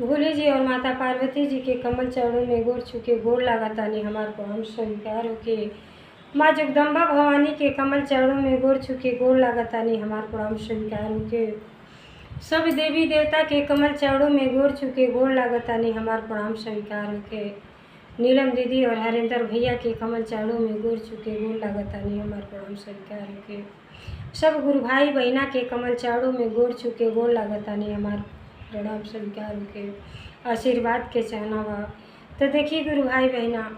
भोले जी और माता पार्वती जी के कमल चरणों में गोर छुके गोर लागतानी हमार को हम स्वीकार होके। माँ जगदम्बा भवानी के कमल चरणों में गोर छुके गोर लागतानी हमार को हम स्वीकार होके। सब देवी देवता के कमल चरणों में गोर छुके गोर लागतानी हमार प्रणाम स्वीकार होके। नीलम दीदी और हरेंद्र भैया के कमल चरणों में गोर छुके गोर लागतानी हमार प्रणाम स्वीकार होके। सब गुरु भाई बहना के कमल चरणों में गोर छुके गोर लागतानी हमार प्रणाम स्वीकार होके। आशीर्वाद के चाहना बा। तो देखिए गुरु भाई बहना,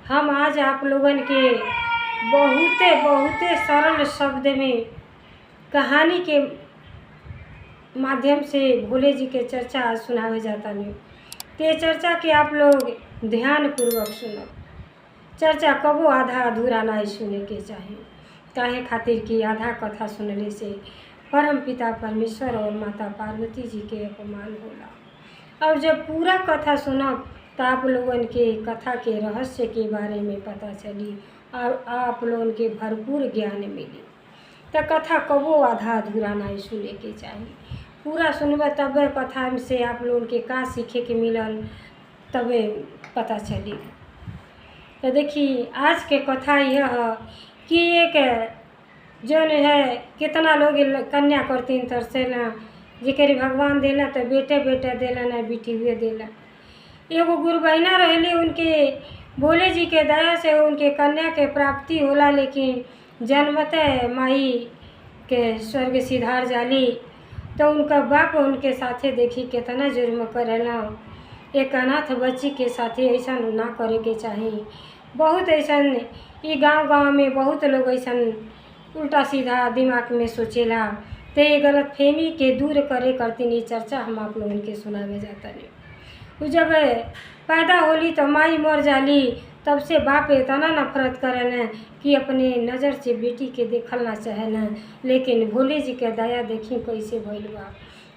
हम आज आप लोगन के बहुते बहुते सरल शब्द में कहानी के माध्यम से भोले जी के चर्चा सुनावे जाता नहीं। ते चर्चा के आप लोग ध्यान पूर्वक सुनो। चर्चा कबो आधा अधूरा नहीं सुने के चाहिए। काहे खातिर कि आधा कथा सुनले से परम पिता परमेश्वर और माता पार्वती जी के अपमान होला। और जब पूरा कथा सुनब तो आप लोगन के कथा के रहस्य के बारे में पता चली और आप लोगन के भरपूर ज्ञान मिली। तो कथा कबो आधा अधूरा नहीं सुने के चाहिए। पूरा सुनबे तबे कथा से आप लोगन के का सीखे के मिलल तबे पता चली। तो देखिए आज के कथा यह है कि एक जौन है कितना लोग कन्या करतीन तरसेला, जेकरी भगवान देला तो बेटे बेटा देला ना बेटी हुए देला। एगो गुरु बहना रहली, उनके भोले जी के दया से उनके कन्या के प्राप्ति होला, लेकिन जन्मते माई के स्वर्ग सिधार जाली। तो उनका बाप उनके साथे देखी कितना जुर्म करेला। एक अनाथ बच्ची के साथे ऐसा ना करे के चाहिए। बहुत ऐसा ये गांव में बहुत लोग ऐसा उल्टा सीधा दिमाग में सोचेला। तो ये गलत फहमी के दूर करे करती नहीं चर्चा हम आप लोगों के सुनावे जाता नहीं। जब पैदा होली तो माई मर जाली, तब से बाप इतना नफरत करें कि अपने नज़र से बेटी के देखल ना चाहे न। लेकिन भोले जी के दया देखी कैसे भइल बा।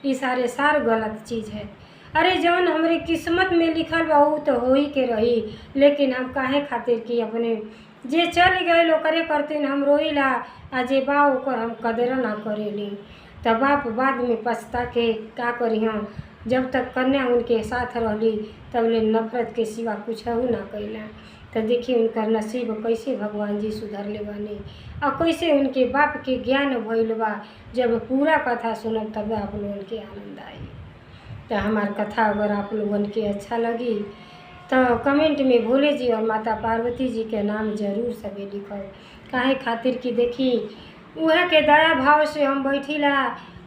ये सार गलत चीज़ है। अरे जौन हमरे किस्मत में लिखल बा वो तो हो ही के रही, लेकिन हम काहे खातिर कि अपने जे चल गए ओकरे करतीन हम रोइला, आ जे बा ओकर हम कदर ना करेली। तब बाप बाद में पछता के का करी। हम जब तक कन्या उनके साथ रहली तब ले नफरत के सिवा कुछ ना कैला। तो देखिए उनकर नसीब कैसे भगवान जी सुधर ले बानी और कैसे उनके बाप के ज्ञान भइल बा। जब पूरा कथा सुनब तब आप लोगन के आनंद आई। तो हमार कथा अगर आप लोगन के अच्छा लगी तो कमेंट में भोले जी और माता पार्वती जी के नाम जरूर सभी लिखब। काहे खातिर कि देखी उहे के दया भाव से हम बैठीला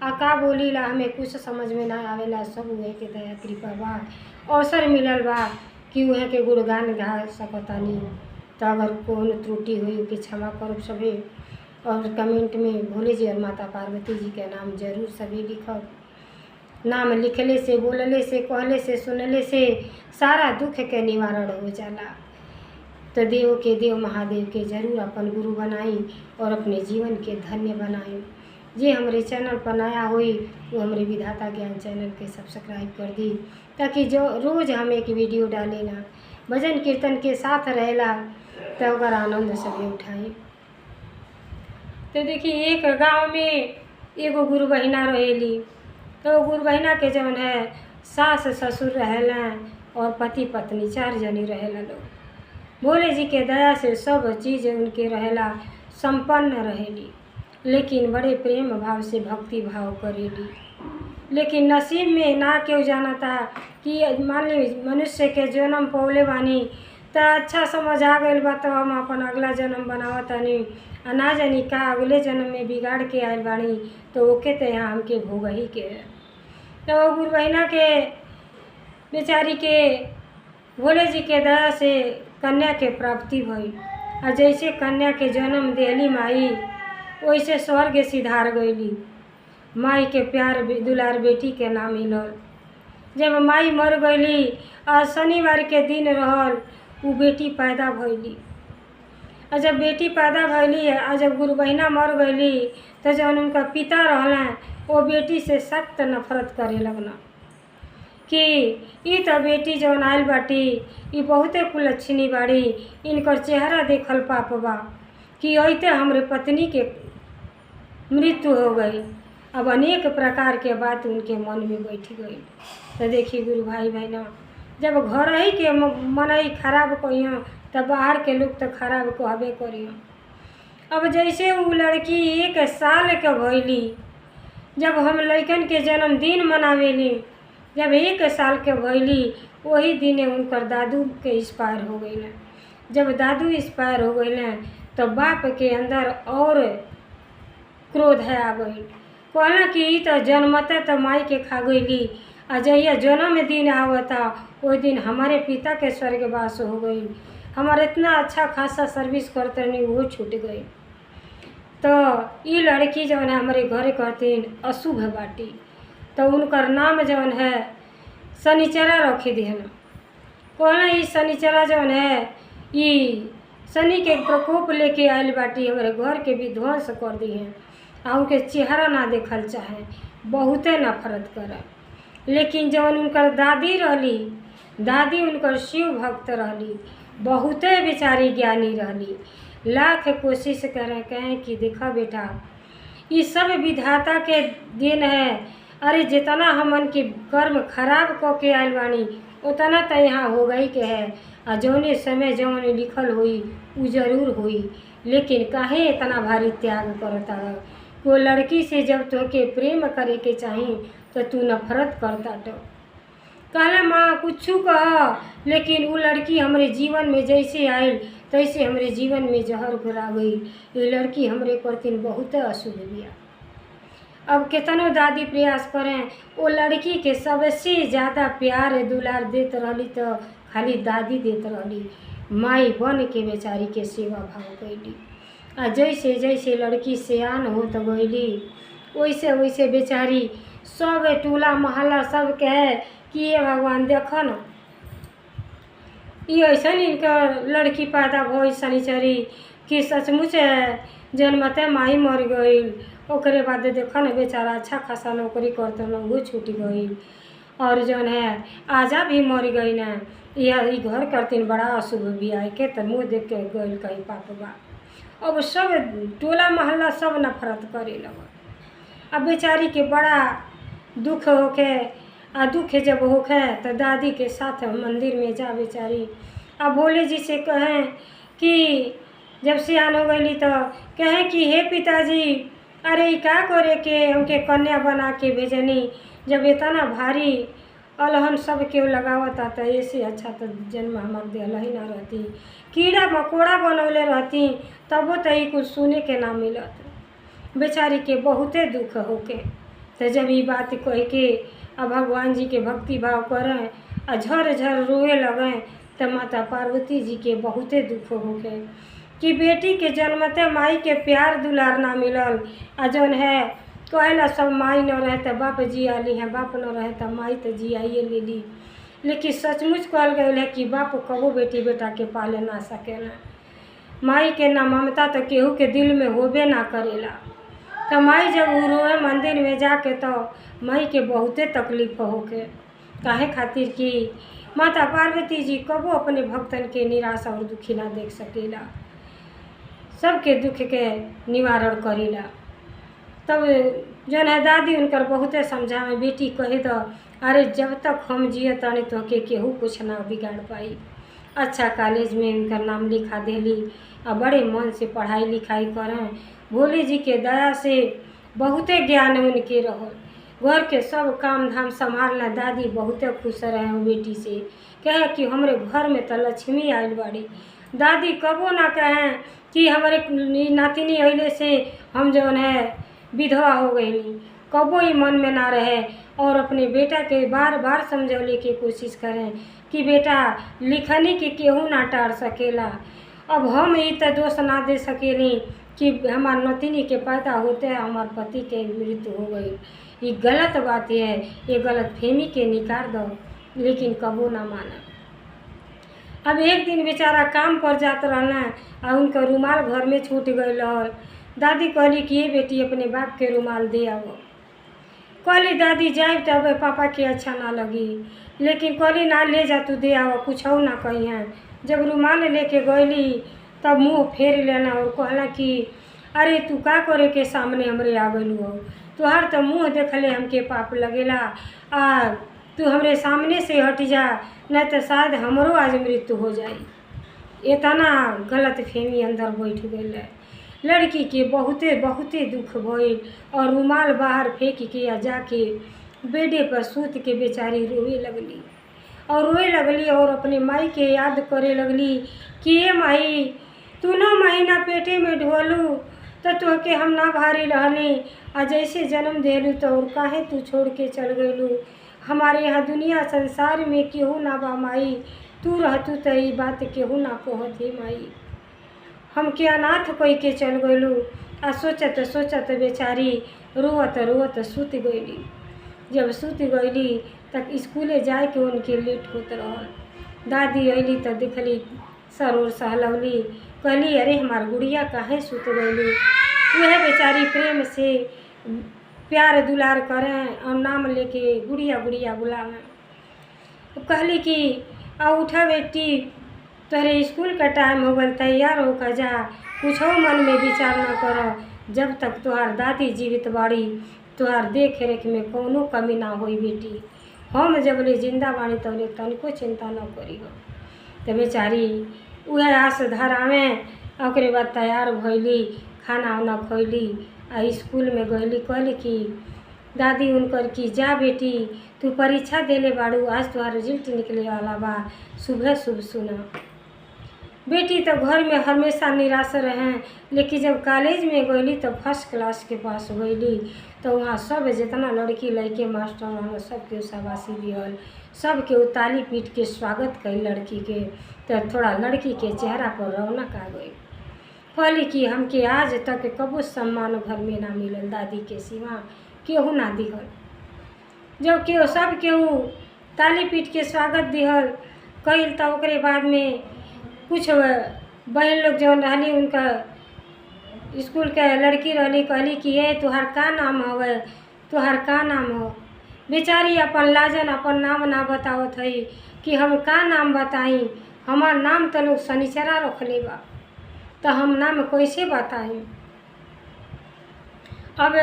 आ का बोलीला हमें कुछ समझ में ना आवेला। सब उहे के दया कृपा बा, अवसर मिलल बा कि उहे के गुणगान गा सकतानी। तो अगर कौन त्रुटि हुई कि क्षमा करब सभी। और कमेंट में भोले जी और माता पार्वती जी के नाम जरूर सभी लिखब। नाम लिखले से, बोलले से, कहले से, सुनले से सारा दुख के निवारण हो जाला। तो देव के देव महादेव के जरूर अपन गुरु बनाई और अपने जीवन के धन्य बनाई। जे हमारे चैनल पर नया हुई वो हमारे विधाता ज्ञान चैनल के सब्सक्राइब कर दी, ताकि जो रोज़ हम एक वीडियो डालेला भजन कीर्तन के साथ रहेला तो अगर आनंद सभी उठाई। तो देखिए एक गांव में एगो गुरु बहिना रहेली। तो गुरु बहिना के जौन है सास ससुर रहेला और पति पत्नी 4 जनी रहेला लोग। भोले जी के दया से सब चीज़ उनके रहेला, संपन्न रहेली, लेकिन बड़े प्रेम भाव से भक्ति भाव करेली। लेकिन नसीब में ना क्यों जाना था कि मान ली मनुष्य के जन्म पौले बानी तो अच्छा समझ आ गई बा, तो हम अपन अगला जन्म बनावतानी आ ना जानी का अगले जन्म में बिगाड़ के आयल बानी तो ओके तो यहाँ हमके भोग ही के। तो गुरु बहिना के बेचारी के भोले जी के दया से कन्या के प्राप्ति भई। आ जैसे कन्या के जन्म देली माई वैसे स्वर्ग सिधार गईली। माई के प्यार दुलार बेटी के नाम मिलल। जब माई मर गईली और शनिवार के दिन रहल वो बेटी पैदा भइली। और जब बेटी पैदा भइली और जब गुरु बहिना मर गईली तो जब उनका पिता रहला वो बेटी से सख्त नफरत करे लगना कि ई तो बेटी जौन आयल बाटी ई बहुते कुलक्षणी बाड़ी, इनकर चेहरा देखल पाप बा कि अइते हमरे पत्नी के मृत्यु हो गई अब अनेक प्रकार के बात उनके मन में बैठ गई। तो देखिए गुरु भाई बहनों, जब घर ही के मन ही खराब कहियो तब बाहर के लोग तो खराब कहबे करियो। अब जैसे वो लड़की 1 साल के भइली, जब हम लइकन के जन्मदिन मनावेली, जब 1 साल के भइली वही दिन उनकर दादू के एक्सपायर हो गई। जब दादू एक्सपायर हो गई तो बाप के अंदर और क्रोध है आ गई। कहना कि ई तो जन्मते तो माई के खा गईली, आ जहिया जन्मदिन आवता वो दिन हमारे पिता के स्वर्गवास हो गई। हमारे इतना अच्छा खासा सर्विस करते नहीं वो छूट गई। तो ये लड़की जौन है हमारे घर करतीन अशुभ बाटी, तो उनकर नाम जौन है शनिचरा रखी दिहन। कहना ई शनिचरा जौन है ई शनि के प्रकोप लेके आयल बाटी, हमारे घर के विध्वंस कर दी हैं। आ उनके चेहरा ना देखल चाहे, बहुते नफरत कर। लेकिन जौन उनकर दादी रहली, दादी उनकर शिव भक्त रहली, बहुते बेचारी ज्ञानी रहली। लाख कोशिश कहें कि देखा बेटा ये सब विधाता के देन है। अरे जितना हमन के कर्म खराब क के आयल बानी उतना तो यहाँ हो गई के है, आ जौने समय जौन लिखल हुई उ जरूर हुई। लेकिन काहे इतना भारी त्याग करता है? वो लड़की से जब तोके प्रेम करे के चाही तो तू नफरत करता। तो कहला माँ कुछ कह, लेकिन वो लड़की हमारे जीवन में जैसे आयल तैसे हमारे जीवन में जहर घुरा गई। ये लड़की हमरे करतीन बहुत अशुभ बिया। अब कितनो दादी प्रयास करें वो लड़की के सबसे ज़्यादा प्यार दुलार देत रहली तो खाली दादी देत रहली। माई बन के बेचारी के सेवा भाव कैली। आ जैसे जैसे लड़की सियान होत गईली वैसे वैसे बेचारी सब टोला मोहल्ला सब कहे कि ये भगवान देखो न ये ऐसा इनका लड़की पैदा भई शनिचरी कि सचमुच जन्मते माई मर गई। ओकरे बाद देखो न बेचारा अच्छा खासा नौकरी करते न वो छूट गई, और जौन है आजा भी मर गई न। यह घर करतीन बड़ा अशुभ बिया के तो मुँह देख के गई कहीं पाप बा। अब सब टोला मोहल्ला सब नफरत करे लगा। अब बेचारी के बड़ा दुख होके, आ दुख जब होके तो दादी के साथ मंदिर में जा बेचारी। अब भोले जी से कहें कि जब सियान हो गई तो कहें कि हे पिताजी अरे क्या करे के हमके कन्या बना के भेजनी, जब इतना भारी अलहन सब केहू लगावता तो ऐसे अच्छा तो जन्म हमार दिल ही ना रहती। कीड़ा मकोड़ा बनौले रहती तबो तो ही कुछ सुने के ना मिलत। बेचारी के बहुते दुख होके तो जब ये बात कह के अब भगवान जी के भक्ति भाव करें आ झर झर रोए लगें तो माता पार्वती जी के बहुते दुख होके कि बेटी के जन्मते माई के प्यार दुलार ना मिलल। आ जौन है कहला सब माई न रहे तो बाप जी आली हैं, बाप न रहे तो माई तो जी आइए ले ली। लेकिन सचमुच कहल गई है कि बाप कबो बेटी बेटा के पाले ना सकेला। माई के ना ममता तो केहू के दिल में होबे ना करेला। तो माई जब वो रोए मंदिर में जाके तो माई के बहुते तकलीफ होके, काहे खातिर कि माता पार्वती जी कबो अपने भक्तन के निराशा और दुखी ना देख सकेला, सबके दुख के निवारण करेला। तब जौन है दादी उनकर बहुते समझावे बेटी कहे तो अरे जब तक हम जिए तने तो के केहू कुछ ना बिगाड़ पाई। अच्छा कॉलेज में उनका नाम लिखा देली और बड़े मन से पढ़ाई लिखाई करें। भोले जी के दया से बहुते ज्ञान उनके रहल। घर के सब काम धाम संभालना दादी बहुते खुश रहे बेटी से। कहे कि हमारे घर में तो लक्ष्मी आयल बाड़ी। दादी कबो ना कहें कि हमारे नातिनी अइले से हम जौन है विधवा हो गई, कबो ही मन में ना रहे। और अपने बेटा के बार बार समझौले की कोशिश करें कि बेटा लिखनी के केहू ना टार सकेला। अब हम ये तो दोष ना दे सकेली कि हमार नतिनी के पैदा होते हमार पति के मृत्यु हो गई। ये गलत बात है, ये गलत फहमी के निकाल दो, लेकिन कबो ना माना। अब एक दिन बेचारा काम पर जात रहना और उनका रुमाल घर में छूट गई रहल। दादी कहली कि ये बेटी अपने बाप के रुमाल दे आओ। कहली दादी जाए तब पापा के अच्छा ना लगी, लेकिन कहली ना ले जा तू दे आओ, कुछ हो ना कही हैं। जब रुमाल लेके गईली तब मुँह फेर लेना और कहला कि अरे तू का करे के सामने हमरे आ गई हो, तुहार तो मुँह देखले हमके पाप लगेला। आ तू हमरे सामने से हट जा, न तो शायद हमरो आज मृत्यु हो जाई। इतना गलत फहमी अंदर बैठ गई है। लड़की के बहुते बहुते दुख भइल और रुमाल बाहर फेंक के आ जाके बेडे पर सूत के बेचारी रोए लगली और अपने माई के याद करे लगली कि ये माई तू न महीना पेटे में ढोलू तो तोहके हम ना भारी रहली, आ जैसे जन्म देलू तो और काहे तू छोड़ के चल गईलू। हमारे यहाँ दुनिया संसार में केहू ना बा माई, तू रहतू तो ई बात केहू ना कहत हे माई। हमके अनाथ कोई के चल गईलू। आ सोचत सोचत बेचारी रोवत रोवत सुत गईली। जब सुत गईली तक स्कूले जाए के उनके लेट होत रहल। दादी अइली तो देखली सर और सहलवली, कहली अरे हमार गुड़िया काहे सुत गईली। वह बेचारी प्रेम से प्यार दुलार करें और नाम लेके गुड़िया गुड़िया बुलावें। कहली कि आ उठा बेटी, तोहरे स्कूल का टाइम हो गल, तैयार होकर जा, कुछ मन में विचार न कर। जब तक तुहार दादी जीवित बाड़ी तुहार देख रेख में कोनो कमी ना होई बेटी। हम जबले जिंदा बाड़ी तबले तनिको चिंता न करी हो। तो बेचारी वह आस धरावें। ओकरे बाद तैयार भइली, खाना उना खैली, आ स्कूल में गईली। कहली कि दादी उनकर कि जा बेटी तू परीक्षा देले बाड़ू, आज तुहार रिजल्ट निकले वाला बा, सुबह शुभ सुना। बेटी तो घर में हमेशा निराश रहे, लेकिन जब कॉलेज में गईली तो फर्स्ट क्लास के पास गईली तो वहाँ सब जितना लड़की लड़के मास्टर रहन सबके शाबाशी दियल, सबके ताली पीट के स्वागत कई लड़की के। तो थोड़ा लड़की के चेहरा पर रौनक आ गई। कहली कि हमके आज तक कबो सम्मान घर में ना मिलल, दादी के सिवा केहू ना दिहल। जब केहू सब केहू ताली पीट के स्वागत दिहल कईल तो ओकरे बाद में कुछ बहन लोग जौन रहली उनका स्कूल के लड़की रहली, कहली कि ये तुहार का नाम हवे, तुहार का नाम हो। बेचारी अपन लाजन अपन नाम ना बतावत हई कि हम का नाम बताई, हमार नाम तो लोग शनिचरा रखले बा, तो हम नाम कैसे बताई। अब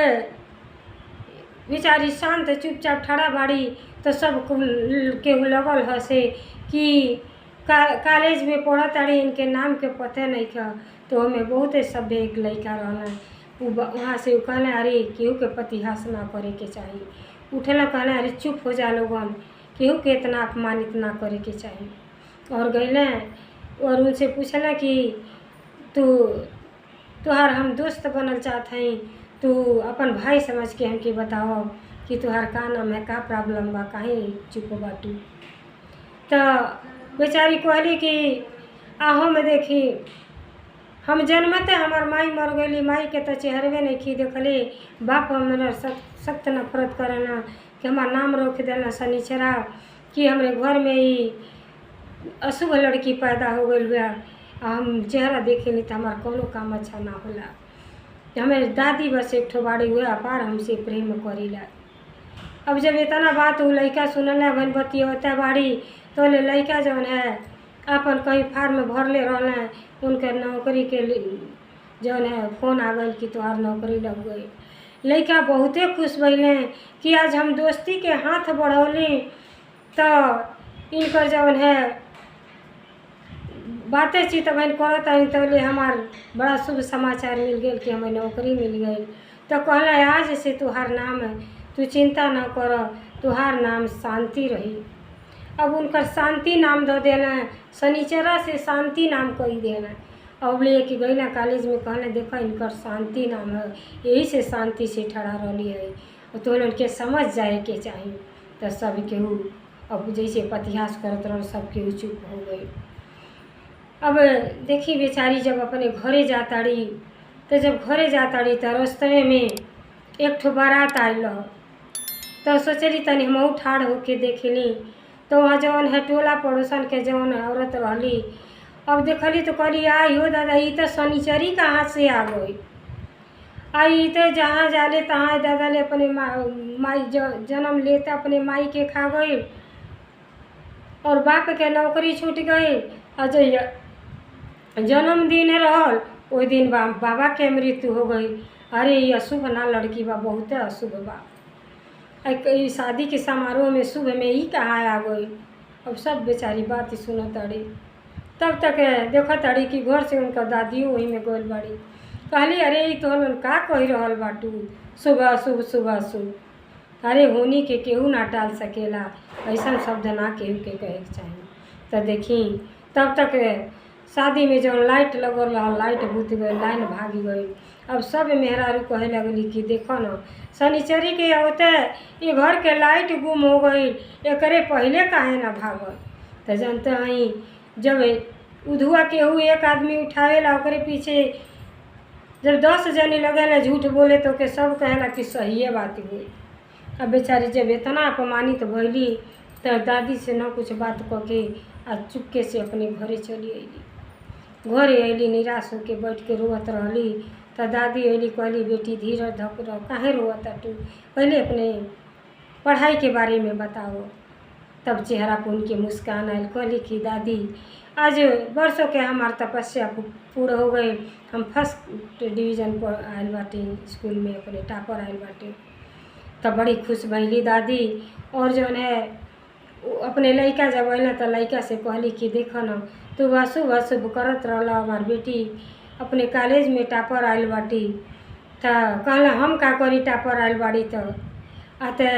बेचारी शांत चुपचाप ठड़ा बाड़ी तो सब के लगल हसे कि कॉलेज में पढ़त ताड़ी, इनके नाम के पता नहीं था। तो हमें बहुत सभ्य एक लड़का रहना, वहाँ से कहना अरे केहू के प्रतिहास ना करे के चाहिए। उठला कहना अरे चुप हो जा लोगन, केहू के इतना अपमानित ना करे के चाहिए। और गईले और उनसे पूछला कि तुहार हम दोस्त बनल चाहत हई, तू अपन भाई समझ के हमके बताओ कि तुहार का नाम है, का प्रॉब्लम बा, काहे चुप बाटू। तो बेचारी कहली कि आहो में देखी हम जन्मते हमार माई मर गईली, माई के तो चेहरवे नहीं खी देखले, बाप हमारा सख्त नफरत करना कि हमार नाम रोक देना शनिचरा, कि हमारे घर में ही अशुभ लड़की पैदा हो गई बा। हम चेहरा देखे नहीं तो हमार कोनो काम अच्छा ना होला। हमारे दादी बस एक ठो बाड़ी हुए अपार हमसे प्रेम करीला। अब जब इतना बात वो लड़का सुनला बहन बतियता बाड़ी तो ले लड़का जौन है अपन कहीं फार्म भरले रहना, उनके नौकरी के जौन है फोन आ गई कि तोहार नौकरी लग गई। लड़का बहुते खुश भइले कि आज हम दोस्ती के हाथ बढ़ौली तो इनकर जौन है बातें चित बहन करत आई तो ले हमार बड़ा शुभ समाचार मिल गया कि हमें नौकरी मिल गई। तो कहला आज से तुहार नाम है, तू चिंता ना कर, तुहार नाम शांति रही। अब उनकर शांति नाम दे देना, शनिचरा से शांति नाम कही देना। अब ले के गई ना कॉलेज में, कहने देखो इनकर शांति नाम है, यही से शांति से ठड़ा रही है, तो उनके समझ जाए के चाहिए। तो सब केहू अब जैसे पतिहास करत रह सब केहू चुप हो गई। अब देखी बेचारी जब अपने घरे जाताड़ी तो जब घरे जाताड़ी तो रास्ते में एक ठो बारात आयल तो सोचली तनी हम ठाड़ होके देखली तो वहाँ जौन है टोला पड़ोसन के जौन औरत रहली। अब देखली तो कहली आई हो दादा ये तो शनिचरी कहाँ से आ गई। आई तो जहाँ जाले तहाँ दादा ले अपने माई जन्म लेते अपने माई के खा गई और बाप के नौकरी छूट गई। और जन्मदिन रहल ओहि दिन बाबा के मृत्यु हो गई। अरे ये अशुभ ना लड़की बा, बहुते अशुभ बा। ई शादी के समारोह में शुभ में ही कहाँ आ गई। अब सब बेचारी बात ही सुनो तड़ी। तब तक देखो तड़ी कि घर से उनका दादियों वही में गइल बाड़ी। कहली अरे ई तोहन का कही रहल बाटू, शुभ अशुभ शुभ अशुभ। अरे होनी के केहू ना टाल सकेला, ऐसा शब्द ना केहू के कहे के चाही। तो देखी तब तक शादी में जब लाइट लगल रहा, लाइट बुत गई, लाइन भागी गई। अब सब मेहरारू कहे लगली कि देखो न शनिचरी के होते ये घर के लाइट गुम हो गई, एकरे पहले काहे ना भागल। तो जानते हैं जब उधुआ केहू एक आदमी उठावेला ओकरे पीछे जब 10 जने लगेला झूठ बोले तो के सब कहेला कि सही बात हुई। अब बेचारी जब इतना अपमानित भइली तो दादी से न कुछ बात कह के आ चुपके से अपने घरे चली अली। घरे अली निराश होके बैठ के रोवत रहली। तो दादी अली कहली बेटी धीरज धक रह, काहे रोवत तू, पहले अपने पढ़ाई के बारे में बताओ। तब चेहरा पर उनके मुस्कान आयल। कहली कि दादी आज वर्षों के हमार तपस्या पूर्ण हो गई, हम फर्स्ट डिवीज़न पर आयल बाटे, स्कूल में अपने टॉपर आयल बाटे। तब बड़ी खुश भइली दादी। और जौन है अपने लड़का जब अल तो लड़का से कहली कि देखो न तू अशुभ अशुभ करत रहला, हमार बेटी अपने कॉलेज में टॉपर आयल बाटी। तो कहला हम का करी टॉपर आयल बाड़ी। तो आते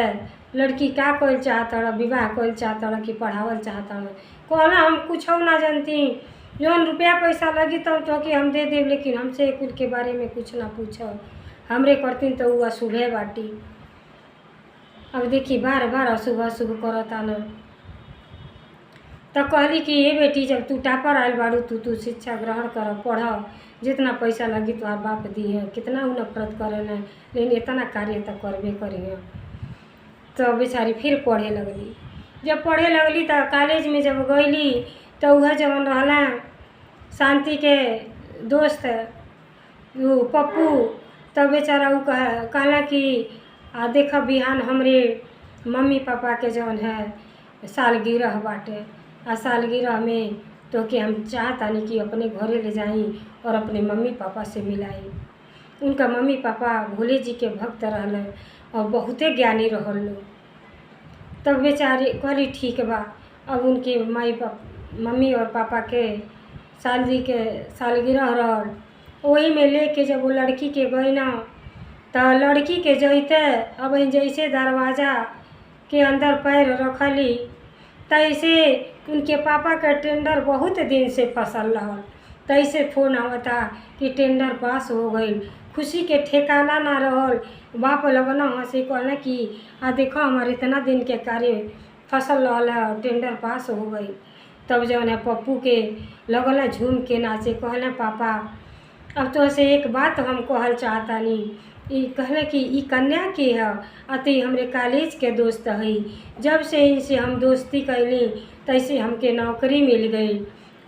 लड़की का कइल चाहत रह, विवाह कइल चाहत रह कि पढ़ावल चाहत रह। कहला हम कुछ ना जानती, जौन रुपया पैसा लगी तो कि हम दे देव, लेकिन हमसे कुल के बारे में कुछ ना पूछो, हमरे करतीन तो वो अशुभे बाटी। अब देखी बार बार अशुभ अशुभ करता न। तो कहली कि ये बेटी जब तू टॉपर आयल बाड़ू तू शिक्षा ग्रहण कर, पढ़, जितना पैसा लगी तुम्हार बाप दी है, कितना उ नफरत करे न, लेकिन इतना कार्य तो करबे करिए। तो बेचारी फिर पढ़े लगली। जब पढ़े लगली तो कॉलेज में जब गईली तो वह जवन रहला शांति के दोस्त वो पप्पू। तो बेचारा वो कहला कि देखा बिहान हमरे मम्मी पापा के जौन है सालगिरह बाटे, आ सालगिरह में तो कि हम चाहतानी कि अपने घरे ले जाई और अपने मम्मी पापा से मिलाई। उनका मम्मी पापा भोले जी के भक्त रहल और बहुते ज्ञानी रहल लोग। तब बेचारी कहली ठीक बा। अब उनके मम्मी और पापा के सालगिरह रहल, वही में लेके जब वो लड़की के गई ना तो लड़की के जैते अब जैसे दरवाज़ा के अंदर पैर रखली तैसे उनके पापा का टेंडर बहुत दिन से फसल रहल। तैसे फोन आवता कि टेंडर पास हो गई। खुशी के ठिकाना ना रहल। बाप लगना हंसे कहना कि देखो हमारे इतना दिन के कार्य फसल रहल है और टेंडर पास हो गई। तब जौन है पप्पू के लगल झूम के नाचे। कहले पापा अब तो से एक बात हम कहल चाहतानी। कहले कि ई कन्या के है, अति हमरे कॉलेज के दोस्त है। जब से इनसे हम दोस्ती कैली तैसे हमके नौकरी मिल गई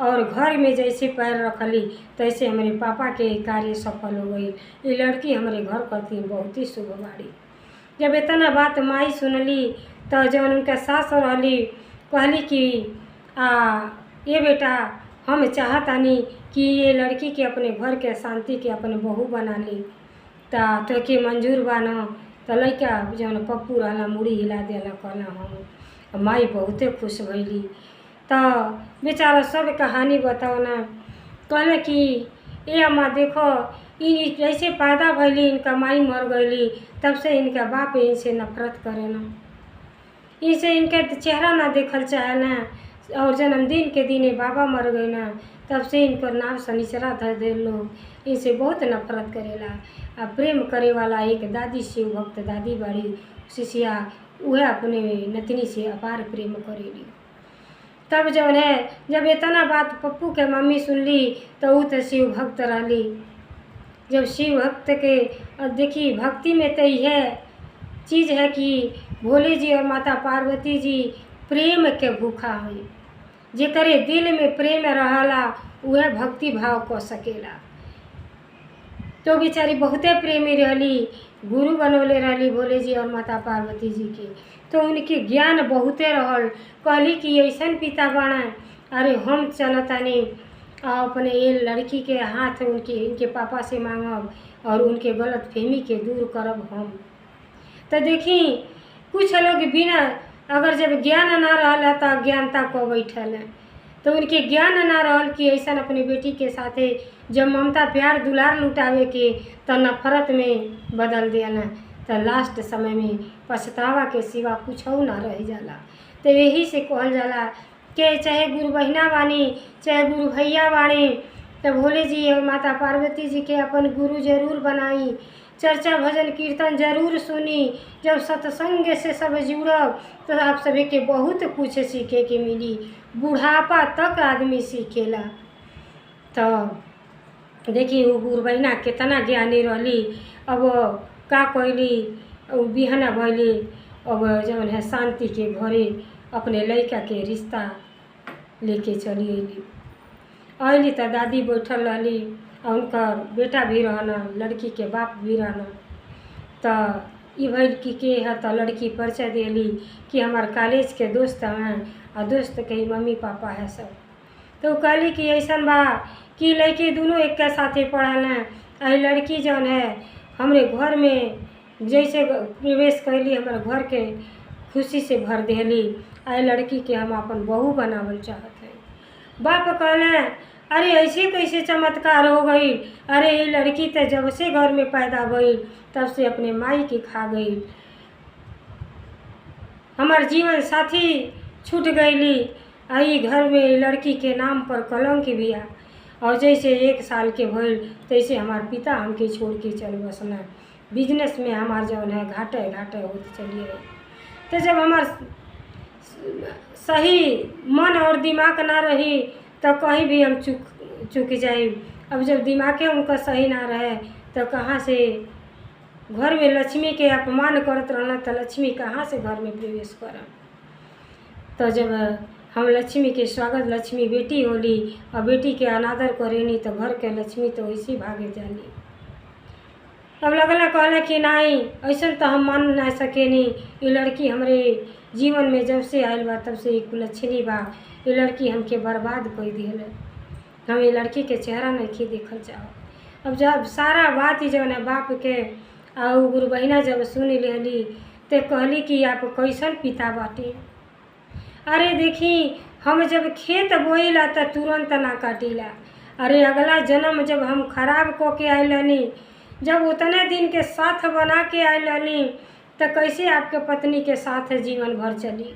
और घर में जैसे पैर रखली तैसे हमारे पापा के कार्य सफल हो गई। ये लड़की हमारे घर करती बहुत ही शुभ बाड़ी। जब इतना बात माई सुनली तो जब उनका सास रहली कहली कि ये बेटा हम चाहतानी कि ये लड़की के अपने घर के शांति के अपने बहू बना ली। तो के मंजूर बा न। तो लड़का जौन पप्पू रहला मुड़ी हिला देला, कहला हम। माई बहुते खुश भइली। तो बेचारा सब कहानी बताओ ना। कहले कि ये अम्मा देखो ई जैसे पैदा भइली इनका माई मर गईली तब से इनका बाप इनसे नफरत करे ना, इनसे इनके चेहरा ना देखल चाहे ना। और जन्मदिन के दिने बाबा मर गए ना तब से इनकर नाम शनिचरा धर दे लोग, इनसे बहुत नफरत करेला। आ प्रेम करे वाला एक दादी शिव भक्त दादी बाड़ी शिष्या, वह अपने नतनी से अपार प्रेम करेली। तब जौन है जब इतना बात पप्पू के मम्मी सुनली तो वो तो शिव भक्त रहली। जब शिव भक्त के देखी भक्ति में तो यह चीज़ है कि भोले जी और माता पार्वती जी प्रेम के भूखा हुई। जेकरे दिल में प्रेम रहला वह भक्ति भाव कर सकेला। तो बेचारी बहुते प्रेमी रहली, गुरु बनौले रहली भोले जी और माता पार्वती जी के। तो उनके ज्ञान बहुते रहल। कहली कि ऐसा पिता बना, अरे हम चलतानी अपने ये लड़की के हाथ इनके पापा से मांगब और उनके गलत फहमी के दूर करब हम। तो देखी कुछ लोग बिना अगर जब ज्ञान ना रहला तो अज्ञानता को बैठल है, तो उनके ज्ञान ना रहल कि ऐसा अपने बेटी के साथे जब ममता प्यार दुलार लुटावे के तो नफरत में बदल दिया, तो लास्ट समय में पछतावा के सिवा कुछ ना रह जाला। तो यही से कहल जाला कि चाहे गुरु बहिना बानी चाहे गुरु भैया बानी, तो भोले जी और माता पार्वती जी के अपन गुरु जरूर बनाई, चर्चा भजन कीर्तन जरूर सुनी। जब सत्संग से सब जुड़ब तो आप सभी के बहुत कुछ सीखे के मिली, बुढ़ापा तक आदमी सीखेला। तो देखी वो गुरु बहिना कितना ज्ञानी रहली, अब का कैली बिहना भैली, अब जौन है शांति के घरे अपने लड़का के रिश्ता लेके चली अली तो दादी बैठल रहली और उनकर बेटा भी रहना, लड़की के बाप भी रहना। तो ये भैल कि के है, तो लड़की परिचय देली कि हमार कॉलेज के दोस्त हैं और दोस्त के मम्मी पापा है सब। तो कहली कि ऐसा बा कि लड़के दोनों एक के साथे पढ़ल हैं, आई लड़की जौन है हमरे घर में जैसे प्रवेश कैली हमारे घर के खुशी से भर देली, आई लड़की के हम अपन बहू बनावल चाहत हैं। बाप कहले अरे ऐसे कैसे चमत्कार हो गई, अरे ये लड़की तो जब से घर में पैदा भई तब से अपने माई के खा गई, हमार जीवन साथी छूट गईली, आई घर में लड़की के नाम पर कलंक भी आ, और जैसे 1 साल के भइल तैसे हमार पिता हमके छोड़ के चल बसना, बिजनेस में हमार जौन है घाटे होते चलिए। तो जब हमार सही मन और दिमाग ना रही तो कहीं भी हम चुक जाए। अब जब दिमाग उनका सही ना रहे तो कहाँ से घर में लक्ष्मी के अपमान करत रहना, तो लक्ष्मी कहाँ से घर में प्रवेश करा। तो जब हम लक्ष्मी के स्वागत, लक्ष्मी बेटी होली और बेटी के अनादर करेनी तो घर के लक्ष्मी तो वैसे भागे जाली। अब लगला कहले कि नहीं ऐसा तो हम मान ना सकेनी, ये लड़की हमरे जीवन में जब से आयल बा तब से एक कुलच्छनी बा, ये लड़की हमके बर्बाद कर दिल, हम ये लड़की के चेहरा नहीं देखल चाहो। अब जब सारा बात ही जौन है बाप के और गुरु बहिना जब सुन लेली तो कहली कि आप कैसन पिता बाटे। अरे देखी हम जब खेत बोईला तो तुरंत ना काटिला, अरे अगला जन्म जब हम खराब को के आइलनी, जब उतने दिन के साथ बना के आइलनी तो कैसे आपके पत्नी के साथ जीवन भर चली।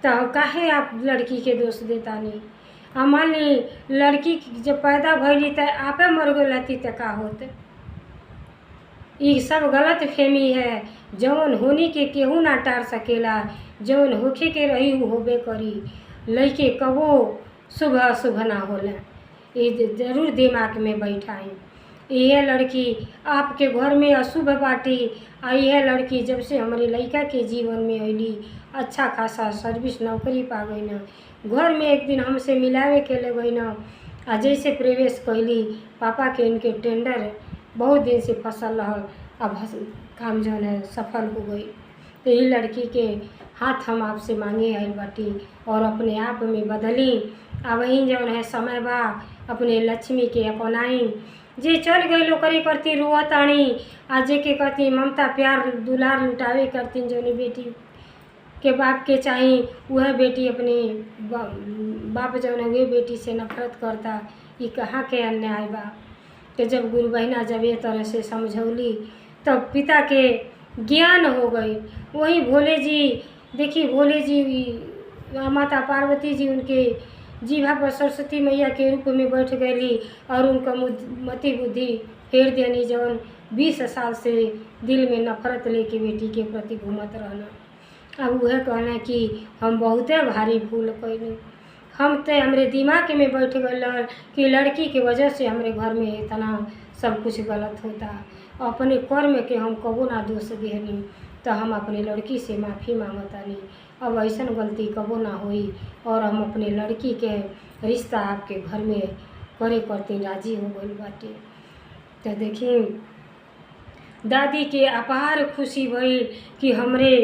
तो काहे आप लड़की के दोष देता नहीं। मान ली लड़की जब पैदा भैली तो आपे मर गई तो का होते। ये सब गलत फहमी है, जौन होनी के केहू ना टार सकेला, जौन होखे के रही वो होबे करी। लड़के कबो शुभ अशुभ ना होला, ये जरूर दिमाग में बैठाई। यह लड़की आपके घर में अशुभ बाटी, और यह लड़की जब से हमारे लड़का के जीवन में अली अच्छा खासा सर्विस नौकरी पा गई ना, घर में एक दिन हमसे मिलावे के ले गई ना, आ जैसे प्रवेश कैली पापा के इनके टेंडर बहुत दिन से फसल रहल, अब काम जो है सफल हो गई। तो ये लड़की के हाथ हम आपसे मांगे आयल बाटी और अपने आप में बदली। अब वहीं जो है समय बा अपने लक्ष्मी के अपनाई, जे चल गई लोकरी करती रोतानी, आ जे के करती ममता प्यार दुलार लुटावे करती, जो बेटी के बाप के चाही वह बेटी अपने बाप जो है वह बेटी से नफरत करता, ये कहाँ के अन्याय बा। तो जब गुरु बहिना जब ये तरह से समझौली तब तो पिता के ज्ञान हो गई। वही भोले जी देखी, भोले जी माता पार्वती जी उनके जीभा पर सरस्वती मैया के रूप में बैठ गई और उनका मति बुद्धि फेर देनी, जौन 20 साल से दिल में नफरत लेके बेटी के प्रति घूमत रहना। अब वह कहना कि हम बहुते भारी भूल कैली, हम तो हमरे दिमाग में बैठ गए कि लड़की के वजह से हमरे घर में इतना सब कुछ गलत होता, अपने कर्म के हम कबो ना दोष देनी। तो हम अपने लड़की से माफ़ी मांगतानी, अब ऐसा गलती कबो ना हुई और हम अपने लड़की के रिश्ता आपके घर में करे करते राजी हो गई बाटे। तो देखिए दादी के अपार खुशी भई कि हमरे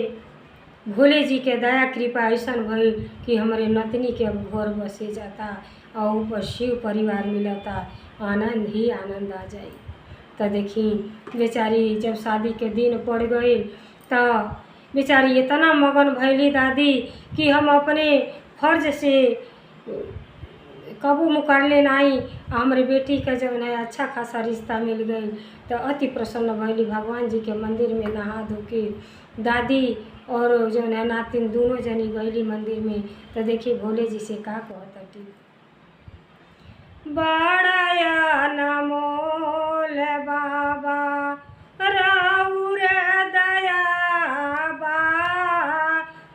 भोले जी के दया कृपा ऐसा भई कि हमारे नतनी के अब घर बसे जाता और ऊपर शिव परिवार मिलता, आनंद ही आनंद आ जाए। तो देखी बेचारी जब शादी के दिन पड़ गई तो बेचारी इतना मगन भैली दादी कि हम अपने फर्ज से कबू मुकर नाई। हमारे बेटी का जो है अच्छा खासा रिश्ता मिल गई तो अति प्रसन्न भैली। भगवान जी के मंदिर में नहा धो के दादी और जो है नातिन दोनों जनी गईली मंदिर में। तो देखिए भोले जी से का कहती, बड़ाया नमोल बाबा राउर दया बा,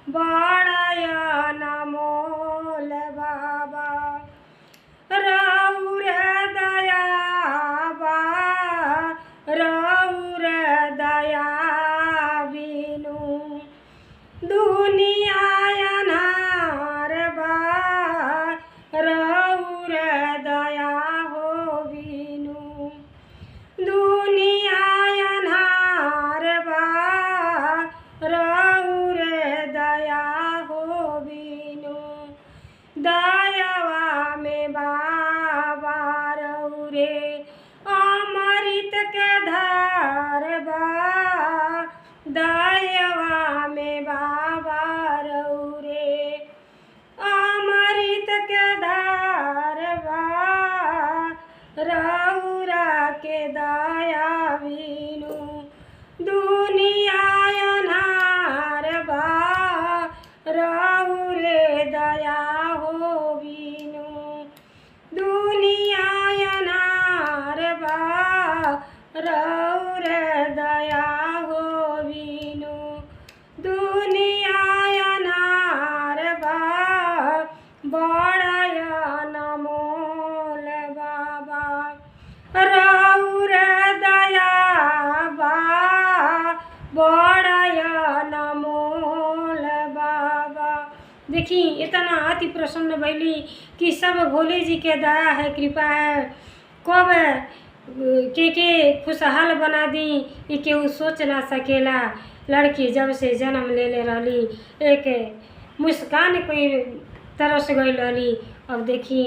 बड़ाया नमोल बाबा राउर दया बा, राउर दया बिनु दुनिया अनार बा, राउर दया हो बिनु दुनिया अनार बा, राउर दया हो बिनु दयावा में बाबा रउरे अमृत के धार बा, दयावा में बाबा रउरे अमृत के धार बा, रउरा के दया बिनु दुनिया अनार बा, रउरे दया हो बिनु दुनिया अनार बा, रउरे दया हो बिनु दुनिया अनार बा, बड़ाया नमोल बाबा राउर दया बा, बड़ाया नमोल बाबा। देखी इतना अति प्रसन्न भैली कि सब भोले जी के दया है, कृपा है। कब के खुशहाल बना दी ये केहू सोच ना सकेला। लड़की जब से जन्म ले रही एक मुस्कान कोई तरस गई रही। अब देखी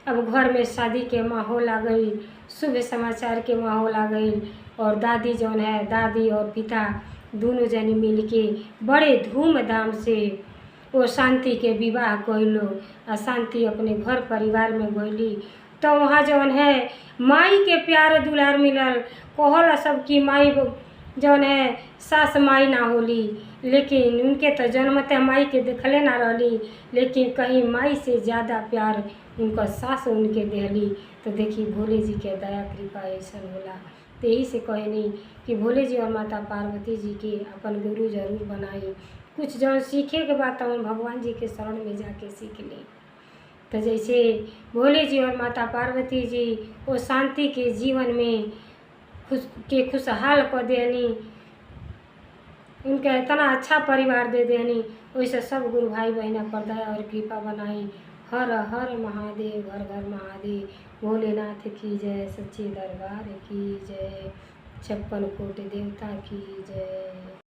अब घर में शादी के माहौल आ गई, शुभ समाचार के माहौल आ गई और दादी जौन है दादी और पिता दोनों जने मिल के बड़े धूमधाम से वो शांति के विवाह कइलो और शांति अपने घर परिवार में गईली। तो वहाँ जौन है माई के प्यार दुलार मिलल। कहला सब की माई जौन है सास माई ना होली, लेकिन उनके तो जन्मते माई के देखले ना रहली, लेकिन कहीं माई से ज़्यादा प्यार उनका सास उनके देहली। तो देखी भोले जी के दया कृपा ऐसा होला। तो यही से कहनी कि भोले जी और माता पार्वती जी के अपन गुरु जरूर बनाई। कुछ जौन सीखे के बाद तो भगवान जी के शरण में जाके सीख ली। तो जैसे भोले जी और माता पार्वती जी वो शांति के जीवन में खुशहाल कर देनी, उनका इतना अच्छा परिवार दे देनी, वैसे सब गुरु भाई बहना पर दया और कृपा बनाई। हर हर महादेव, घर घर महादेव, भोलेनाथ की जय, सच्चे दरबार की जय, 56 कोटि देवता की जय।